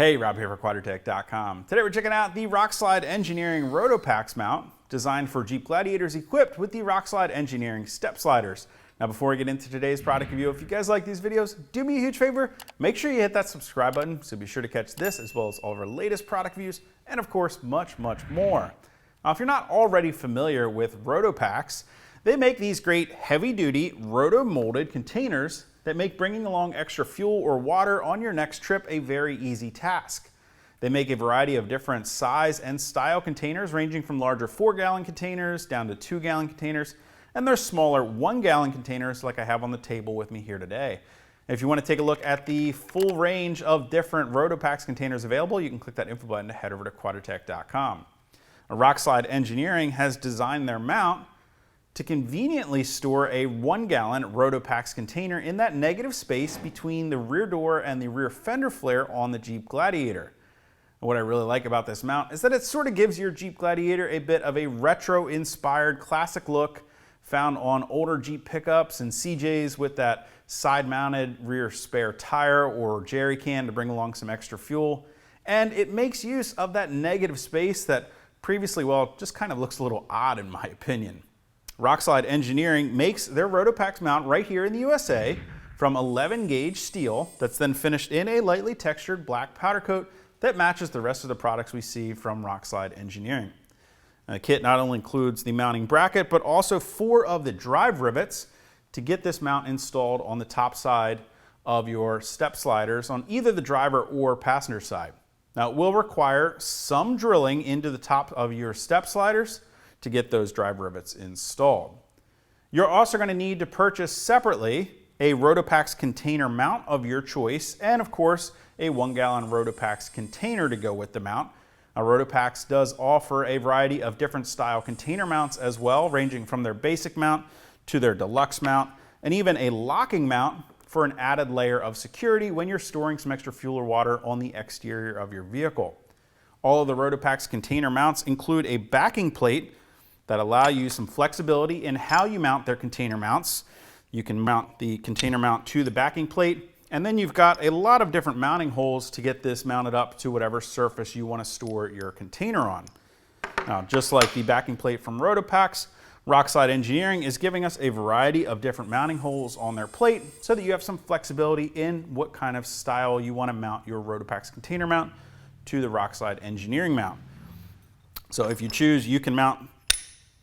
Hey, Rob here for Quadratec.com. Today we're checking out the Rockslide Engineering RotopaX Mount, designed for Jeep Gladiators equipped with the Rockslide Engineering Step Sliders. Now before we get into today's product review, if you guys like these videos, do me a huge favor, make sure you hit that subscribe button so be sure to catch this as well as all of our latest product reviews and of course much more. Now if you're not already familiar with RotopaX, they make these great heavy-duty roto-molded containers that make bringing along extra fuel or water on your next trip a very easy task. They make a variety of different size and style containers ranging from larger 4-gallon containers down to 2-gallon containers, and there's smaller 1-gallon containers like I have on the table with me here today. If you want to take a look at the full range of different RotopaX containers available, you can click that info button to head over to Quadratec.com. Rockslide Engineering has designed their mount to conveniently store a 1-gallon RotopaX container in that negative space between the rear door and the rear fender flare on the Jeep Gladiator. And what I really like about this mount is that it sort of gives your Jeep Gladiator a bit of a retro-inspired classic look found on older Jeep pickups and CJs with that side-mounted rear spare tire or jerry can to bring along some extra fuel. And it makes use of that negative space that previously, well, just kind of looks a little odd in my opinion. Rockslide Engineering makes their RotopaX mount right here in the USA from 11-gauge steel that's then finished in a lightly textured black powder coat that matches the rest of the products we see from Rockslide Engineering. And the kit not only includes the mounting bracket, but also 4 of the drive rivets to get this mount installed on the top side of your step sliders on either the driver or passenger side. Now it will require some drilling into the top of your step sliders to get those drive rivets installed. You're also going to need to purchase separately a RotopaX container mount of your choice and of course a 1-gallon RotopaX container to go with the mount. Now, RotopaX does offer a variety of different style container mounts as well, ranging from their basic mount to their deluxe mount and even a locking mount for an added layer of security when you're storing some extra fuel or water on the exterior of your vehicle. All of the RotopaX container mounts include a backing plate that allow you some flexibility in how you mount their container mounts. You can mount the container mount to the backing plate, and then you've got a lot of different mounting holes to get this mounted up to whatever surface you want to store your container on. Now, just like the backing plate from RotopaX, Rockslide Engineering is giving us a variety of different mounting holes on their plate so that you have some flexibility in what kind of style you want to mount your RotopaX container mount to the Rockslide Engineering mount. So if you choose, you can mount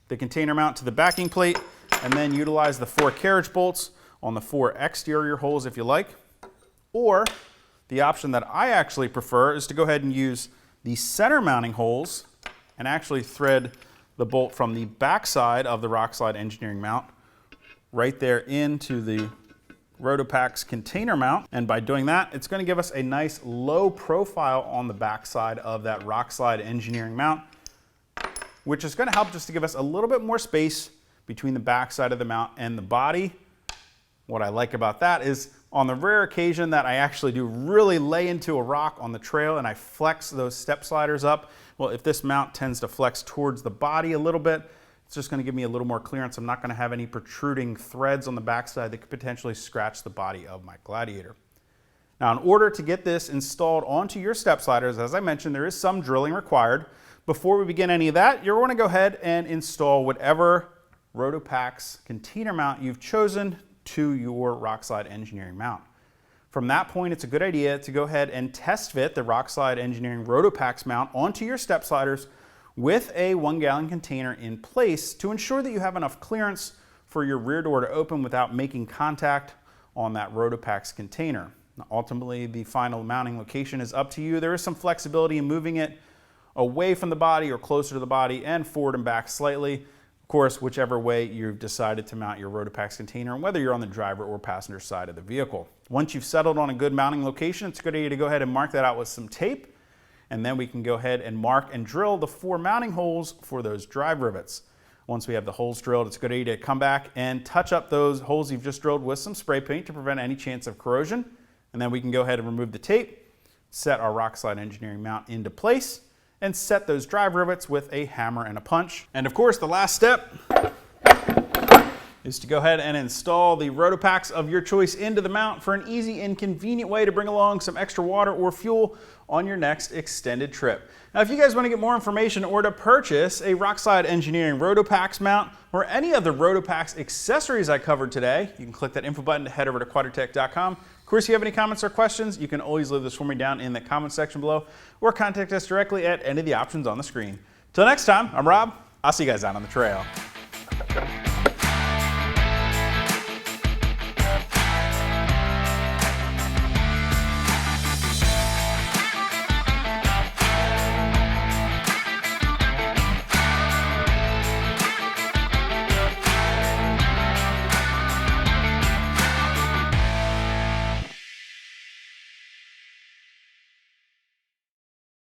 the container mount to the backing plate and then utilize the 4 carriage bolts on the 4 exterior holes if you like. Or the option that I actually prefer is to go ahead and use the center mounting holes and actually thread the bolt from the back side of the Rockslide Engineering mount right there into the RotopaX container mount. And by doing that, it's going to give us a nice low profile on the back side of that Rockslide Engineering mount, which is going to help just to give us a little bit more space between the back side of the mount and the body. What I like about that is on the rare occasion that I actually do really lay into a rock on the trail and I flex those step sliders up, well, if this mount tends to flex towards the body a little bit, it's just going to give me a little more clearance. I'm not going to have any protruding threads on the backside that could potentially scratch the body of my Gladiator. Now, in order to get this installed onto your step sliders, as I mentioned, there is some drilling required. Before we begin any of that, you're going to go ahead and install whatever RotopaX container mount you've chosen to your Rockslide Engineering mount. From that point, it's a good idea to go ahead and test fit the Rockslide Engineering RotopaX mount onto your step sliders with a 1-gallon container in place to ensure that you have enough clearance for your rear door to open without making contact on that RotopaX container. Now, ultimately, the final mounting location is up to you. There is some flexibility in moving it away from the body or closer to the body and forward and back slightly. Of course, whichever way you've decided to mount your RotopaX container and whether you're on the driver or passenger side of the vehicle. Once you've settled on a good mounting location, it's a good idea to go ahead and mark that out with some tape, and then we can go ahead and mark and drill the 4 mounting holes for those drive rivets. Once we have the holes drilled, it's a good idea to come back and touch up those holes you've just drilled with some spray paint to prevent any chance of corrosion, and then we can go ahead and remove the tape, set our Rockslide Engineering mount into place, and set those drive rivets with a hammer and a punch. And of course, the last step is to go ahead and install the RotopaX of your choice into the mount for an easy and convenient way to bring along some extra water or fuel on your next extended trip. Now, if you guys want to get more information or to purchase a Rockslide Engineering RotopaX mount or any of the RotopaX accessories I covered today, you can click that info button to head over to Quadratec.com. Of course, if you have any comments or questions, you can always leave this for me down in the comment section below or contact us directly at any of the options on the screen. Till next time, I'm Rob. I'll see you guys out on the trail.